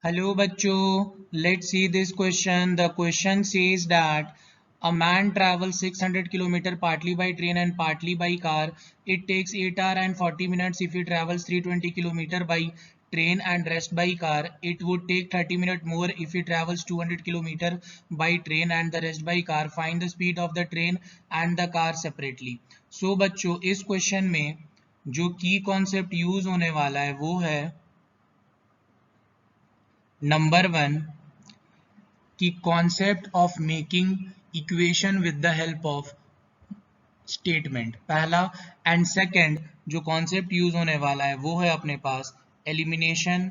Hello bachcho, let's see this question. The question says that a man travels 600 km partly by train and partly by car. It takes 8 hours and 40 minutes if he travels 320 km by train and rest by car. It would take 30 minutes more if he travels 200 km by train and the rest by car. Find the speed of the train and the car separately. So बच्चों इस question में जो की concept use होने वाला है वो है नंबर 1 कि concept of making equation with the help of statement पहला एंड सेकंड जो कॉन्सेप्ट यूज होने वाला है वो है अपने पास एलिमिनेशन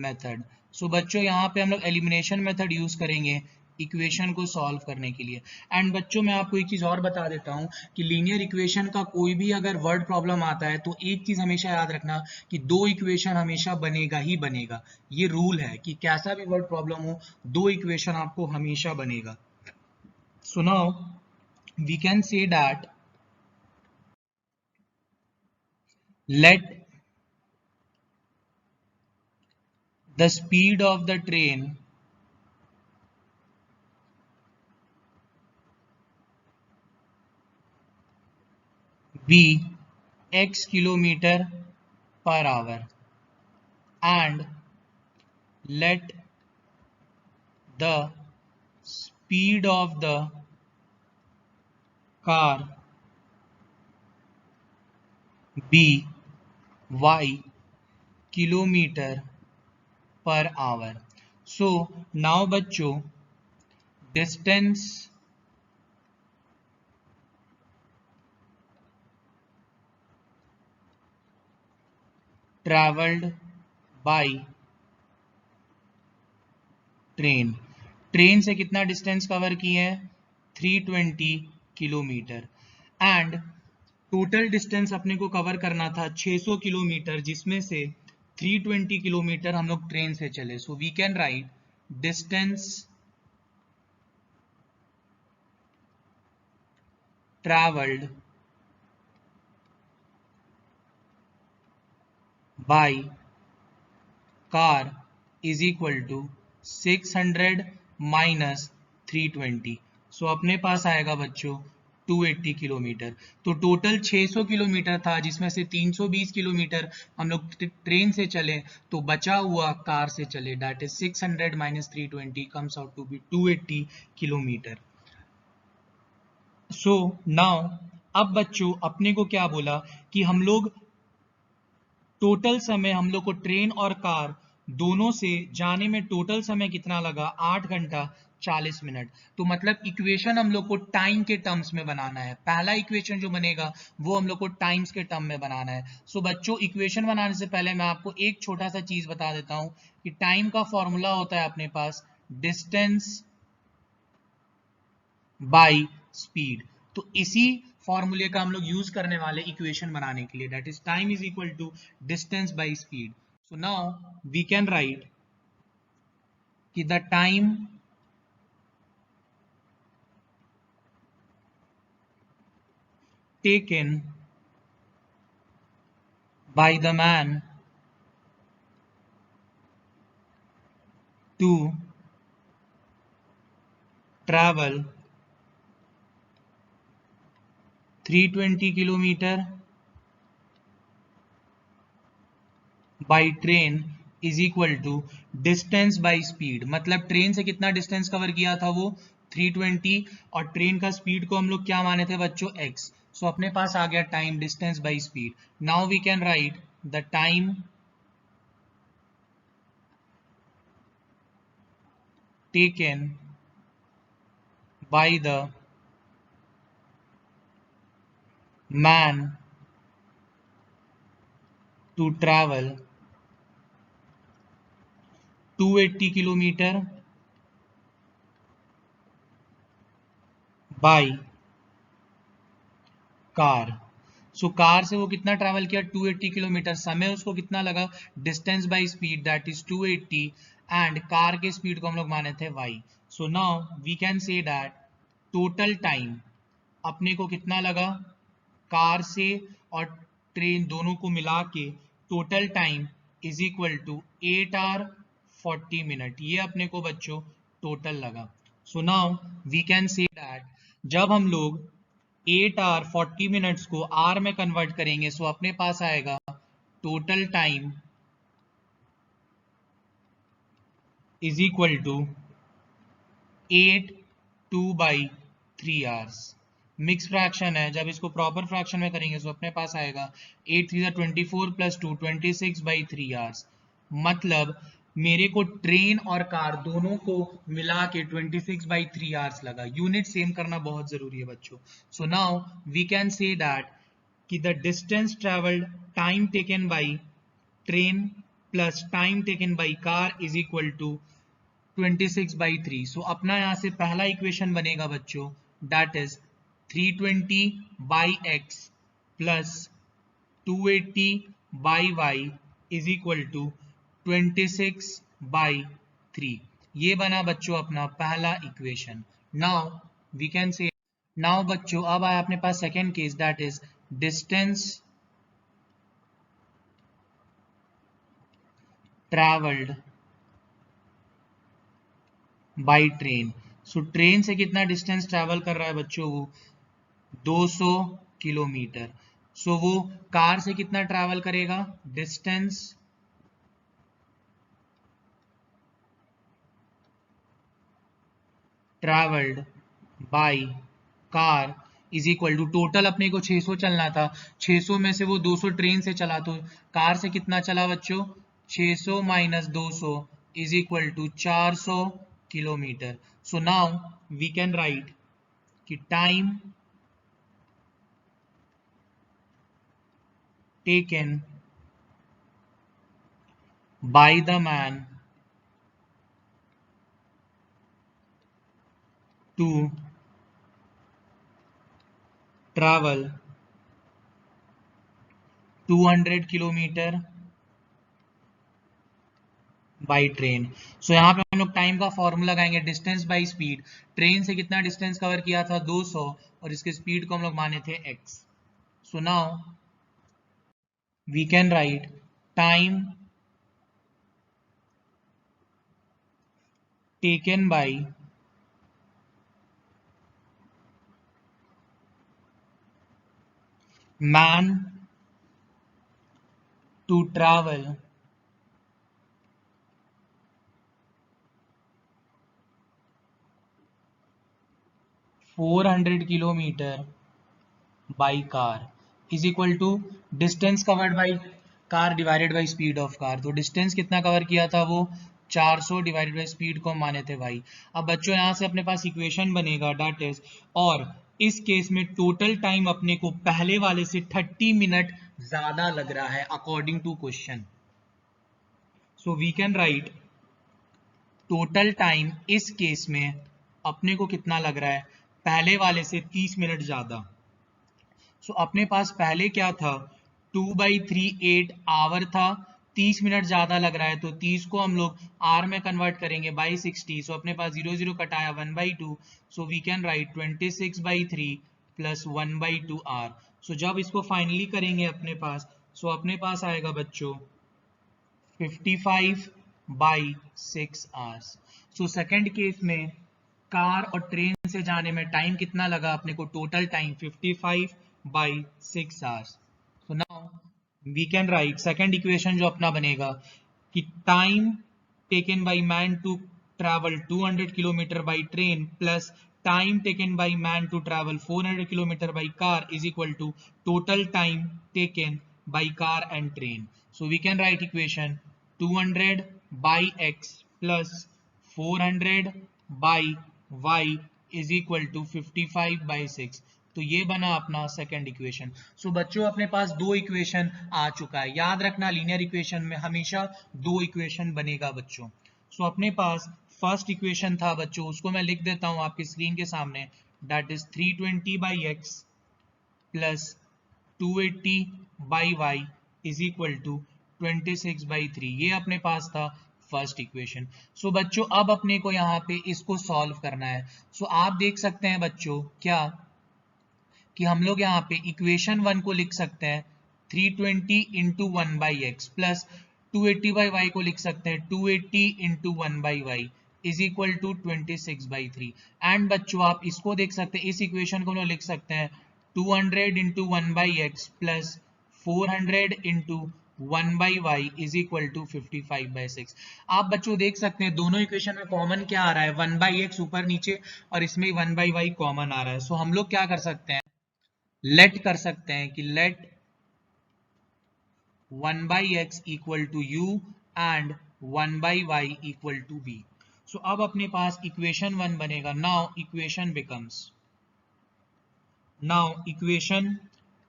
मेथड। सो बच्चों यहाँ पे हम लोग एलिमिनेशन मेथड यूज करेंगे इक्वेशन को सॉल्व करने के लिए। एंड बच्चों मैं आपको एक चीज और बता देता हूँ कि लीनियर इक्वेशन का कोई भी अगर वर्ड प्रॉब्लम आता है तो एक चीज हमेशा याद रखना कि दो इक्वेशन हमेशा बनेगा ही बनेगा। ये रूल है कि कैसा भी वर्ड प्रॉब्लम हो दो इक्वेशन आपको हमेशा बनेगा। So now we can say that let the speed of the train be x kilometer per hour and let the speed of the car be y kilometer per hour। so now बच्चों distance traveled by train, train से कितना distance cover किए हैं 320 kilometre and total distance अपने को cover करना था 600 kilometre जिसमें से 320 किलोमीटर हम लोग ट्रेन से चले। So we can write distance travelled by car is equal to 600 minus 320। So अपने पास आएगा बच्चों 280 किलोमीटर। तो टोटल 600 किलोमीटर था जिसमें से 320 किलोमीटर हम लोग ट्रेन से चले तो बचा हुआ कार से चले that is 600 minus 320 comes out to be 280 kilometre. So now अब बच्चों अपने को क्या बोला कि हम लोग टोटल समय हम लोग को ट्रेन और कार दोनों से जाने में टोटल समय कितना लगा 8 घंटा 40 मिनट। तो मतलब इक्वेशन हम लोग को टाइम के टर्म्स में बनाना है। पहला इक्वेशन जो बनेगा वो हम लोग को टाइम्स के टर्म में बनाना है। सो बच्चों इक्वेशन बनाने से पहले मैं आपको एक छोटा सा चीज बता देता हूं कि टाइम का फॉर्मूला होता है अपने पास डिस्टेंस बाय स्पीड। तो इसी फॉर्मूले का हम लोग यूज करने वाले इक्वेशन बनाने के लिए that is time is equal to distance by speed. So now we can write कि the time taken by the man to travel 320 kilometre by train is equal to distance by speed. मतलब train से कितना distance cover किया था वो 320 और train का speed को हम लोग क्या माने थे बच्चों x। सो अपने पास आ गया time distance by speed. Now we can write the time taken by the man to travel 280 kilometre by car. So car से वो कितना ट्रैवल किया 280 किलोमीटर, समय उसको कितना लगा distance by speed that is 280 and car के स्पीड को हम लोग माने थे y। So now we can say that total time अपने को कितना लगा कार से और ट्रेन दोनों को मिला के total time is equal to 8 hour 40 minute, ये अपने को बच्चों टोटल लगा। So now we can say that जब हम लोग 8 आवर 40 मिनट्स को आर में कन्वर्ट करेंगे सो अपने पास आएगा total time is equal to 8 2/3 hours. Mix fraction है, जब इसको प्रॉपर फ्रैक्शन में करेंगे तो अपने पास आएगा 8 3 24 + 2 26/3 आवर्स। मतलब मेरे को ट्रेन और कार दोनों को मिला के 26/3 आवर्स लगा। यूनिट सेम करना बहुत जरूरी है बच्चों। So now we can say that कि the distance travelled time taken by train plus time taken by car is equal to 26/3। So अपना यहां से पहला इक्वेशन बनेगा बच्चों, that is 320/x plus 280/y is equal to 26/3। ये बना बच्चों अपना पहला equation. Now we can say, now बच्चों अब आया अपने पास second case, that is distance travelled by train. So train से कितना डिस्टेंस ट्रैवल कर रहा है बच्चों, वो 200 किलोमीटर। सो वो कार से कितना ट्रैवल करेगा, distance travelled by car is equal to, total अपने को 600 चलना था, 600 में से वो 200 ट्रेन से चला तो कार से कितना चला बच्चों, 600 minus 200 is equal to 400 kilometre. So now we can write कि time taken by the man to travel 200 kilometre by train. So यहाँ पे हम लोग टाइम का फॉर्मूला लगाएंगे, डिस्टेंस बाई स्पीड। ट्रेन से कितना डिस्टेंस कवर किया था, 200, और इसके स्पीड को हम लोग माने थे x। So now we can write time taken by man to travel 400 kilometre by car is equal to distance covered by car divided by speed of car. तो डिस्टेंस कितना कवर किया था वो 400 डिवाइडेड बाई स्पीड को माने थे भाई। अब बच्चों यहाँ से अपने पास इक्वेशन बनेगा, दैट इज, और इस केस में टोटल टाइम अपने को पहले वाले से 30 मिनट ज्यादा लग रहा है according to question. So we can write total time इस केस में अपने को कितना लग रहा है, पहले वाले से 30 मिनट ज्यादा। सो अपने पास पहले क्या था, 2/3 आवर था, 30 मिनट ज्यादा लग रहा है, तो 30 को हम लोग आर में कन्वर्ट करेंगे बाई 60। सो अपने पास 0 0 कटाया 1/2। So we can write 26/3 plus 1/2 are. So जब इसको फाइनली करेंगे अपने पास, सो अपने पास आएगा बच्चों 55/6 आवर्स। सो सेकेंड केस में कार और ट्रेन से जाने में टाइम कितना लगा अपने को, total time 55/6 hours. So now we can write second equation जो अपना बनेगा कि time taken by man to travel 200 kilometre by train plus time taken by man to travel 400 kilometre by car is equal to total time taken by car and train. So we can right equation 200 by x plus 400 by y is equal to 55/6। तो ये बना अपना second equation. सो बच्चों अपने पास दो equation आ चुका है। याद रखना लीनियर इक्वेशन में हमेशा दो इक्वेशन बनेगा बच्चों। सो अपने पास फर्स्ट इक्वेशन था बच्चों, उसको मैं लिख देता हूं आपकी स्क्रीन के सामने, that is 320/x plus 280/y is equal to 26/3। ये अपने पास था फर्स्ट इक्वेशन। सो बच्चों अब अपने को यहाँ पे इसको सॉल्व करना है। सो आप देख सकते हैं बच्चों क्या कि हम लोग यहाँ पे इक्वेशन 1 को लिख सकते हैं 320 इंटू 1/x प्लस 280/y को लिख सकते हैं 280 into 1/y is equal to 26/3। And बच्चों आप इसको देख सकते हैं, इस इक्वेशन को लिख सकते हैं 200 into 1/x plus 400 into 1/y is equal to 55/6। आप बच्चों देख सकते हैं दोनों इक्वेशन में कॉमन क्या आ रहा है, 1/x ऊपर नीचे और इसमें 1/y कॉमन आ रहा है। सो हम लोग क्या कर सकते हैं, लेट कर सकते हैं कि let 1/x equal to u and 1/y equal to v। So अब अपने पास इक्वेशन 1 बनेगा। Now equation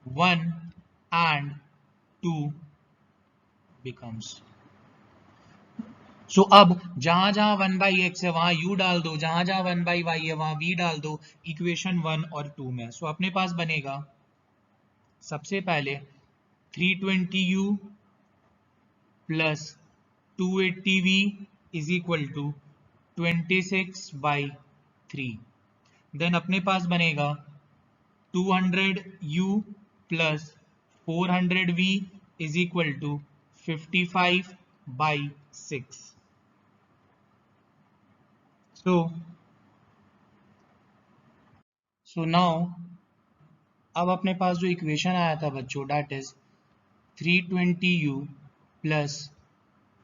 1 and 2 becomes। सो अब जहां जहां 1/x है वहां u डाल दो, जहां जहां 1/y है वहां v डाल दो इक्वेशन 1 और 2 में। सो अपने पास बनेगा सबसे पहले 320u plus 280v is equal to 26/3। Then अपने पास बनेगा 200u plus 400v is equal to 55/6। So now अब अपने पास जो इक्वेशन आया था बच्चों that is 320u plus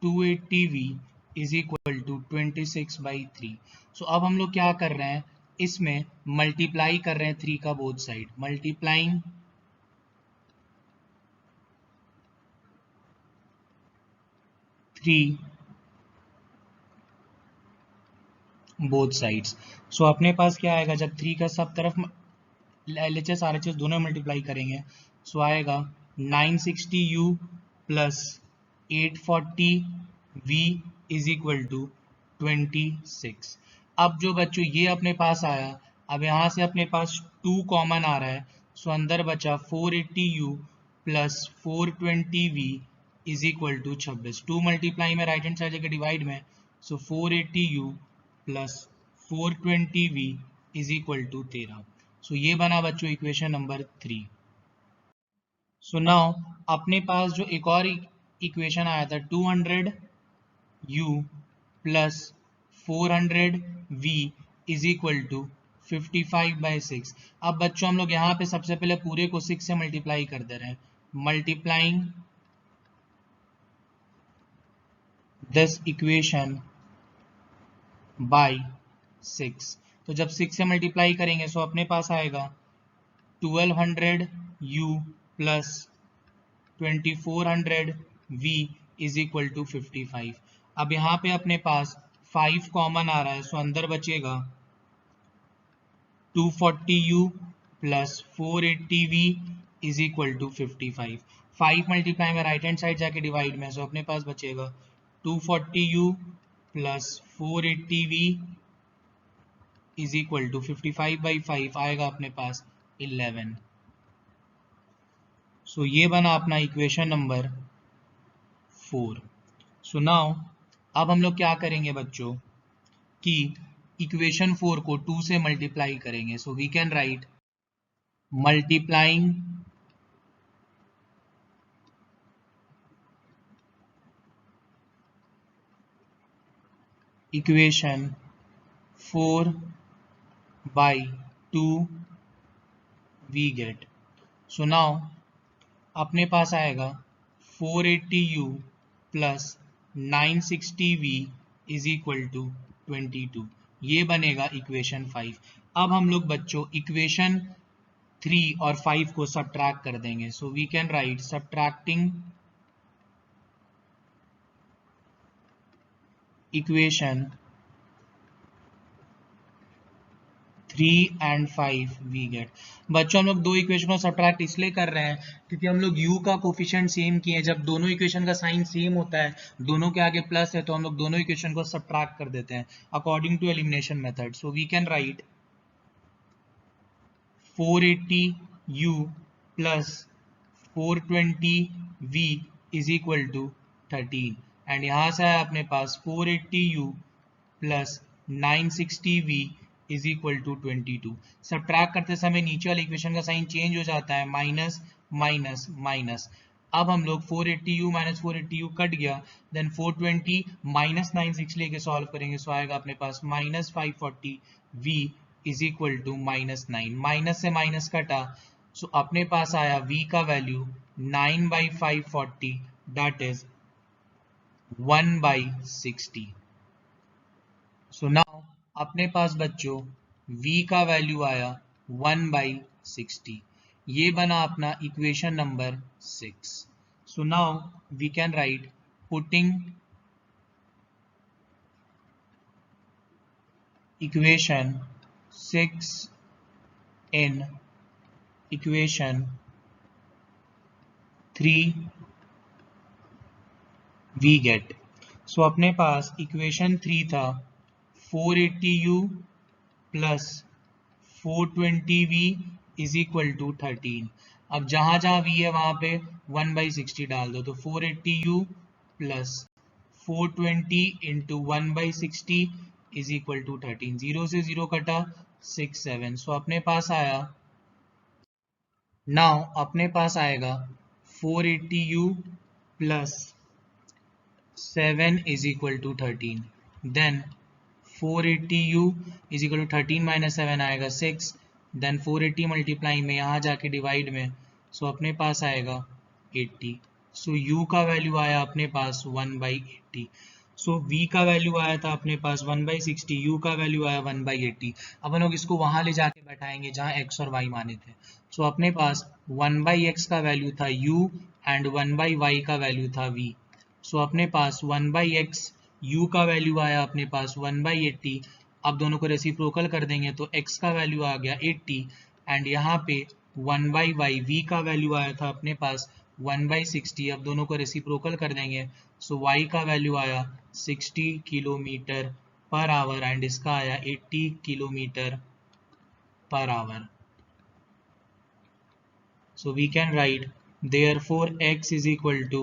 280v is equal to 26/3। So अब हम लोग क्या कर रहे हैं, इसमें मल्टीप्लाई कर रहे हैं 3 का both side, multiplying 3 both sides. So अपने पास क्या आएगा, जब 3 का सब तरफ LHS RHS दोनों मल्टीप्लाई करेंगे सो आएगा 960u plus 840v is equal to 26। अब जो बच्चों ये अपने पास आया, अब यहाँ से अपने पास 2 कॉमन आ रहा है, सो अंदर बचा 480u plus 420v is equal to 26। 2 multiply में राइट हैंड साइड जाकर डिवाइड में, so 480u plus 420v is equal to 13। So ये बना बच्चों इक्वेशन नंबर 3। सो नाउ अपने पास जो एक और इक्वेशन आया था 200u plus 400v is equal to 55/6। अब बच्चों हम लोग यहाँ पे सबसे पहले पूरे को 6 से मल्टीप्लाई कर दे रहे हैं, मल्टीप्लाइंग दिस इक्वेशन बाय 6। तो जब 6 से मल्टीप्लाई करेंगे सो अपने पास आएगा 1200u plus 2400v is equal to 55। अब यहाँ पे अपने पास 5 कॉमन आ रहा है, सो अंदर बचेगा 240u plus 480v is equal to 55। 5 multiply में राइट हैंड साइड जाके डिवाइड में, सो अपने पास बचेगा 240u plus 480v is equal to 55/5 आएगा अपने पास 11। सो ये बना अपना इक्वेशन नंबर 4। सो नाउ अब हम लोग क्या करेंगे बच्चों कि इक्वेशन 4 को 2 से मल्टीप्लाई करेंगे। So we can write multiplying equation 4 by 2 we get। So now अपने पास आएगा 480u plus 960v is equal to 22। ये बनेगा इक्वेशन 5। अब हम लोग बच्चों इक्वेशन 3 और 5 को सब्ट्रैक्ट कर देंगे। So we can write subtracting equation 3 and 5 we get. बच्चों हम लोग दो इक्वेशन को सब्ट्रैक्ट इसलिए कर रहे हैं क्योंकि हम लोग u का कोफिशिएंट सेम किए। जब दोनों इक्वेशन का साइन सेम होता है, दोनों के आगे प्लस है, तो हम लोग दोनों इक्वेशन को सब्ट्रैक्ट कर देते हैं according to elimination method. So we can write 480u plus 420v is equal to 13। And यहाँ से आया अपने पास 480u plus 960v is equal to 22। Subtract करते समय नीचे वाले इक्वेशन का साइन चेंज हो जाता है, माइनस माइनस माइनस। अब हम लोग 480u माइनस 480u कट गया, देन 420 माइनस 960 लेके सॉल्व करेंगे, सो आएगा अपने पास minus 540v is equal to minus 9, minus से माइनस कटा, सो अपने पास आया v का value 9/540 that is 1/60। So now अपने पास बच्चों v का वैल्यू आया 1/60, ये बना अपना equation number 6। So now we can write putting equation 6 in equation 3 we get, so अपने पास इक्वेशन 3 था 480u plus 420v is equal to 13। अब जहां जहां v है वहां पे 1/60 डाल दो, तो 480u plus 420 into 1/60 is equal to 13, 0 से 0 कटा 6 7, सो अपने पास आया, नाउ अपने पास आएगा 480u plus 7 is equal to 13, then 480u is equal to 13 minus 7 आएगा 6, देन 480 मल्टीप्लाई में यहाँ जाके डिवाइड में, सो अपने पास आएगा 80, सो u का वैल्यू आया अपने पास 1/80, सो v का वैल्यू आया था अपने पास 1/60, u का वैल्यू आया 1/80। अब हम लोग इसको वहां ले जाके बैठाएंगे जहां x और y माने थे, सो अपने पास 1/x का वैल्यू था u एंड 1/y का वैल्यू था v, सो अपने पास 1/x u का वैल्यू आया अपने पास 1/80। अब दोनों को रेसिप्रोकल कर देंगे तो x का वैल्यू आ गया 80 एंड यहाँ पे 1/y v का वैल्यू आया था अपने पास 1/60। अब दोनों को रेसिप्रोकल कर देंगे, सो y का वैल्यू आया 60 किलोमीटर पर आवर एंड इसका आया 80 kilometre per our. So we can write therefore x is equal to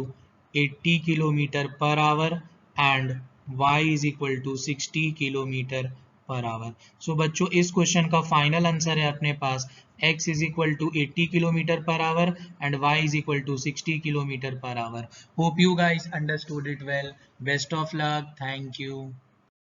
80 kilometre per hour and y is equal to 60 kilometre per hour. So बच्चों इस question का final answer है अपने पास x is equal to 80 kilometre per hour and y is equal to 60 kilometre per hour. Hope you guys understood it well. Best of luck. Thank you.